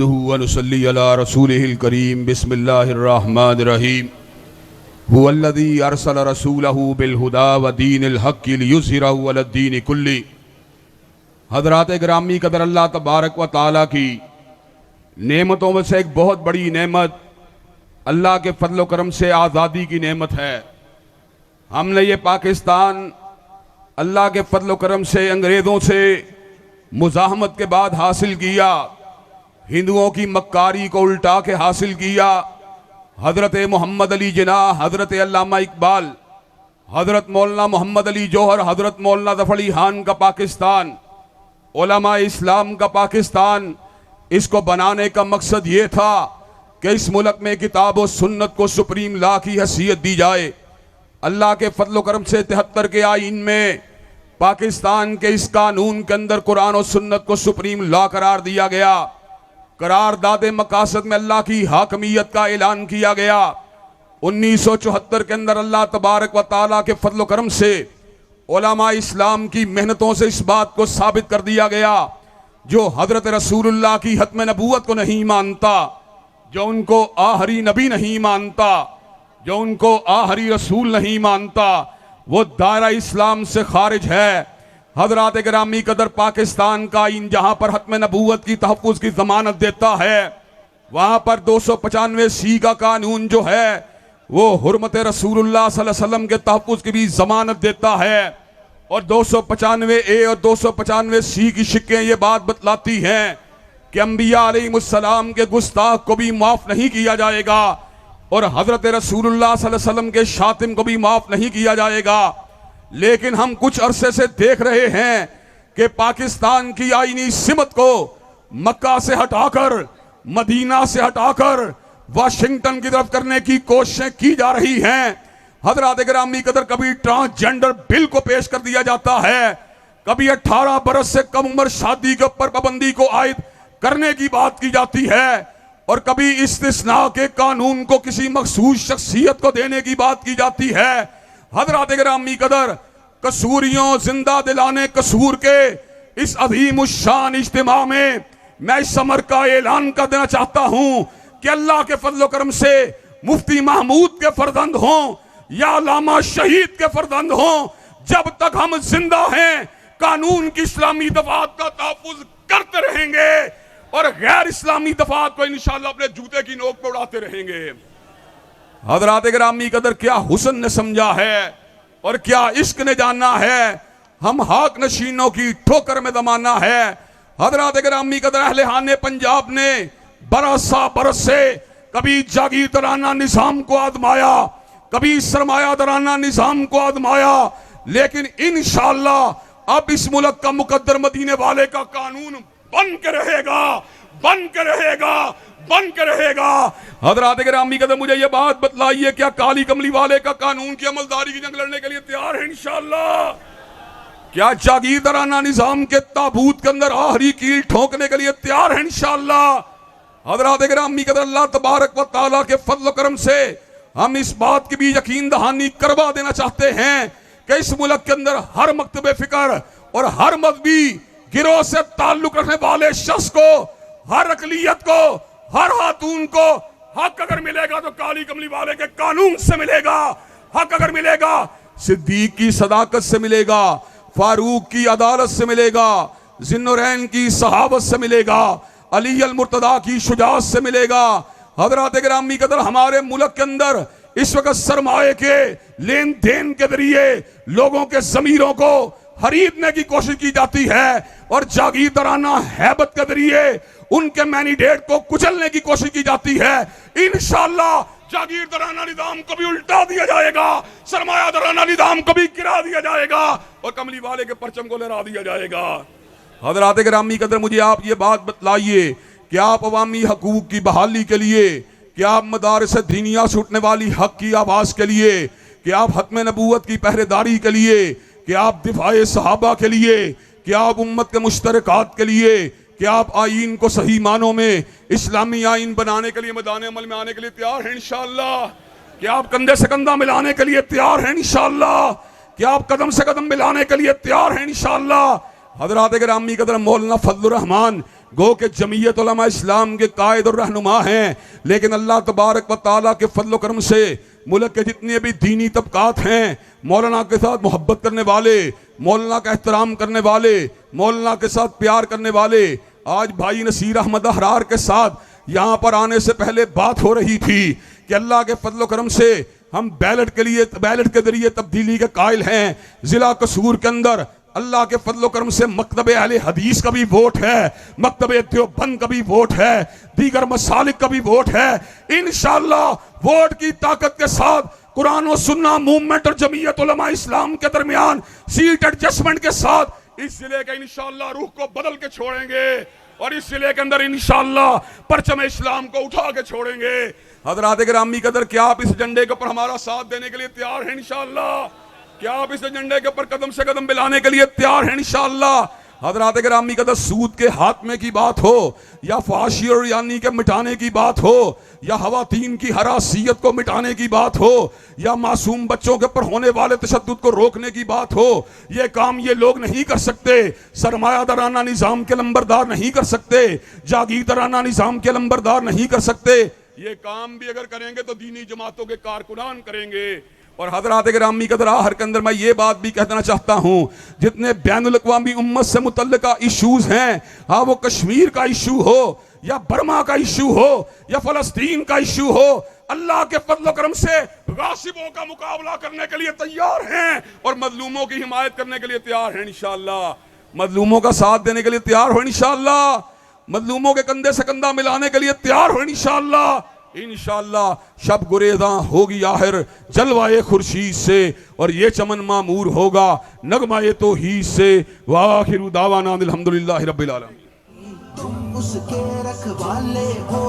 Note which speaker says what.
Speaker 1: नहमदुहु व नुसल्ली अला रसूलिहिल करीम बिस्मिल्लाहिर्रहमानिर्रहीम हुवल्लज़ी अरसल रसूलहु बिल हुदा व दीनिल हक़्क़ि लियुज़हिरहु अलद्दीनि कुल्ली। हज़रात गिरामी कदर अल्लाह तबारक व तआला की नेमतों में से एक बहुत बड़ी नेमत अल्लाह के फजल करम से आज़ादी की नेमत है। हमने ये पाकिस्तान अल्लाह के फजल करम से अंग्रेज़ों से मुज़ाहमत के बाद हासिल किया, हिंदुओं की मक्कारी को उल्टा के हासिल किया। हज़रत मोहम्मद अली जिन्नाह, हज़रत अल्लामा इकबाल, हज़रत मौलाना मोहम्मद अली जौहर, हज़रत मौलाना ज़फ़र अली खान का पाकिस्तान, उलमा इस्लाम का पाकिस्तान, इसको बनाने का मकसद ये था कि इस मुल्क में किताब और सुन्नत को सुप्रीम लॉ की हैसियत दी जाए। अल्लाह के फजल करम से 73 के आईन में पाकिस्तान के इस कानून के अंदर कुरान और सुन्नत को सुप्रीम लॉ करार दिया गया। करारदाद मकासद में अल्लाह की हाकमियत का ऐलान किया गया। 1974 के अंदर अल्लाह तबारक व तआला के फजल करम से उलमा इस्लाम की मेहनतों से इस बात को साबित कर दिया गया, जो हजरत रसूलुल्लाह की हत्म नबूवत को नहीं मानता, जो उनको आखिरी नबी नहीं मानता, जो उनको आखिरी रसूल नहीं मानता, वो दायरा इस्लाम से खारिज है। हजरात गिरामी कदर पाकिस्तान का आईन जहां पर हत्म नबूवत की तहफ़्फ़ुज़ की जमानत देता है, वहां पर 295C का कानून जो है वो हुर्मत रसूलुल्लाह सल्लल्लाहु अलैहि वसल्लम के तहफ़्फ़ुज़ की भी जमानत देता है। और 295A और 295C की शिक्कें ये बात बतलाती हैं कि अंबिया अलैहिमुस्सलाम के गुस्ताख को भी माफ नहीं किया जाएगा और हजरत रसूलुल्लाह सल्लल्लाहु अलैहि वसल्लम के शातिम को भी माफ नहीं किया जाएगा। लेकिन हम कुछ अरसे से देख रहे हैं कि पाकिस्तान की आईनी सिमत को मक्का से हटाकर, मदीना से हटाकर वाशिंगटन की तरफ करने की कोशिशें की जा रही हैं। हज़रात गिरामी कदर कभी ट्रांसजेंडर बिल को पेश कर दिया जाता है, कभी 18 बरस से कम उम्र शादी के ऊपर पाबंदी को आयद करने की बात की जाती है और कभी इस्तिस्ना के कानून को किसी मखसूस शख्सियत को देने की बात की जाती है। हज़रात गिरामी कदर कसूरियों जिंदा दिलाने कसूर के इस अजीम शान इज्तिमा में मैं इस समर का ऐलान कर देना चाहता हूं कि अल्लाह के फजल करम से मुफ्ती महमूद के फर्जंद हों या अल्लामा शहीद के फर्जंद हों, जब तक हम जिंदा हैं कानून की इस्लामी दफात का तहफ़्फ़ुज़ करते रहेंगे और गैर इस्लामी दफात को इंशाअल्लाह अपने जूते की नोक पर उड़ाते रहेंगे। हज़रात गिरामी कदर क्या हुस्न ने समझा है और क्या इश्क ने जाना है, हम हाक नशीनों की ठोकर में दमाना है। हज़रात गिरामी कदर अहले खाने पंजाब ने बरस से कभी जागीरदाराना निज़ाम को आजमाया, कभी सरमायादाराना निज़ाम को आजमाया, लेकिन इंशाअल्लाह अब इस मुल्क का मुकद्दर मदीने वाले का कानून बन के रहेगा, बन के रहेगा, बन के रहेगा। हज़रात गिरामी कदर मुझे ये बात बतलाइए, क्या काली कमली वाले का कानून की अमलदारी की जंग लड़ने के लिए तैयार है इंशाअल्लाह? क्या जागीरदाराना निज़ाम के ताबूत के अंदर आखिरी कील ठोकने के लिए तैयार है इंशाअल्लाह? हज़रात गिरामी कदर अल्लाह तबारक व तआला के फजल करम से हम इस बात की भी यकीन दहानी करवा देना चाहते हैं कि इस मुल्क के अंदर हर मकतबे फिक्र और हर मजहबी गिरोह से ताल्लुक रखने वाले शख्स को, हर अकलियत को, हर खातून को हक अगर मिलेगा तो काली कमली वाले के कानून से मिलेगा। हक अगर मिलेगा सिद्दीक की सदाकत से मिलेगा, फारूक की अदालत से मिलेगा, जिन्नुरैन की सहाबत से मिलेगा, अली अल मुर्तदा की शुजाअत से मिलेगा। हज़रात गिरामी कदर हमारे मुल्क के अंदर इस वक्त सरमाए के लेन देन के जरिए लोगों के ज़मीरों को खरीदने की कोशिश की जाती है और जागीरदाराना हैबत के जरिए उनके मैनिडेट को कुचलने की कोशिश की जाती है। इंशाअल्लाह जागीरदाराना निज़ाम को भी उल्टा दिया जाएगा, सरमायादाराना निज़ाम को भी गिरा दिया जाएगा और कमली वाले के परचम को लहरा दिया जाएगा। हज़रात गिरामी कदर मुझे आप ये बात बतलाइए कि आप अवामी हकूक की बहाली के लिए, क्या आप मदारस दीनिया से उठने वाली हक की आवाज़ के लिए, कि आप हत्म नबूवत की पहरेदारी के लिए, कि आप दिफाए सहाबा के लिए, कि आप उम्मत के मुश्तरकात के लिए, कि आप आईन को सही मानों में इस्लामी आईन बनाने के लिए मैदान अमल में आने के लिए तैयार हैं इंशाअल्लाह? कि आप कंधे से कंधा मिलाने के लिए तैयार हैं इंशाअल्लाह? कि आप कदम से कदम मिलाने के लिए तैयार हैं इंशाअल्लाह? हज़रात गिरामी कदर मौलाना फजलुर रहमान गो के जमीयत उलमा इस्लाम के कायद और रहनुमा हैं, लेकिन अल्लाह तबारक व तआला के फजल करम से मुल्क के जितने भी दीनी तबकात हैं, मौलाना के साथ मोहब्बत करने वाले, मौलाना का एहतराम करने वाले, मौलाना के साथ प्यार करने वाले, आज भाई नसीर अहमद अहरार के साथ यहाँ पर आने से पहले बात हो रही थी कि अल्लाह के फजल करम से हम बैलेट के जरिए तब्दीली के कायल हैं। जिला कसूर के अंदर अल्लाह के फजल करम से मकतबे अहले हदीस का भी वोट है, मकतबे देवबंद का भी वोट है, दीगर मसालिक का भी वोट है। इंशाअल्लाह वोट की ताकत के साथ कुरान और सुन्ना मूवमेंट और जमीयत उलमा इस्लाम के दरमियान सीट एडजस्टमेंट के साथ इस जिले के इंशाअल्लाह रूह को बदल के छोड़ेंगे और इस जिले के अंदर इंशाअल्लाह परचम इस्लाम को उठा के छोड़ेंगे। हजरात गिरामी कदर, क्या आप इस झंडे के ऊपर हमारा साथ देने के लिए तैयार हैं इंशाअल्लाह? क्या आप इस झंडे के ऊपर कदम से कदम मिलाने के लिए तैयार हैं इंशाअल्लाह? हजरात गिरामी कदर, सूद के हाथमे की बात हो या फाशी और यानी के मिटाने की बात हो या खवातीन की हरासियत को मिटाने की बात हो या मासूम बच्चों के ऊपर होने वाले तशद्दुद को रोकने की बात हो, ये काम ये लोग नहीं कर सकते। सरमायादाराना निजाम के लंबरदार नहीं कर सकते, जागीरदाराना निजाम के लंबरदार नहीं कर सकते। ये काम भी अगर करेंगे तो दीनी जमातों के कारकुनान करेंगे। और हजरात गिरामी कदर, आखिर के अंदर मैं ये बात भी कहना चाहता हूँ, जितने बैनुल अक़वामी उम्मत से मुतल्लिका इशूज हैं, हाँ वो कश्मीर का इशू हो या बर्मा का इशू हो या फलस्तीन का इशू हो, अल्लाह के फजल करम से गासिबों का मुकाबला करने के लिए तैयार हैं और मजलूमों की हिमायत करने के लिए तैयार हैं इंशाअल्लाह। मजलूमों का साथ देने के लिए तैयार हो इंशाअल्लाह, मजलूमों के कंधे से कंधा मिलाने के लिए तैयार हो इंशाअल्लाह। इंशाअल्लाह शब गुरेज़ा होगी आखिर जलवाए खुर्शीद से और ये चमन मामूर होगा नगमाए तौहीद से। वाखिरु दावाना अल्हम्दुलिल्लाहि रब्बिल आलमीन।
Speaker 2: तुम उसके रखवाले हो।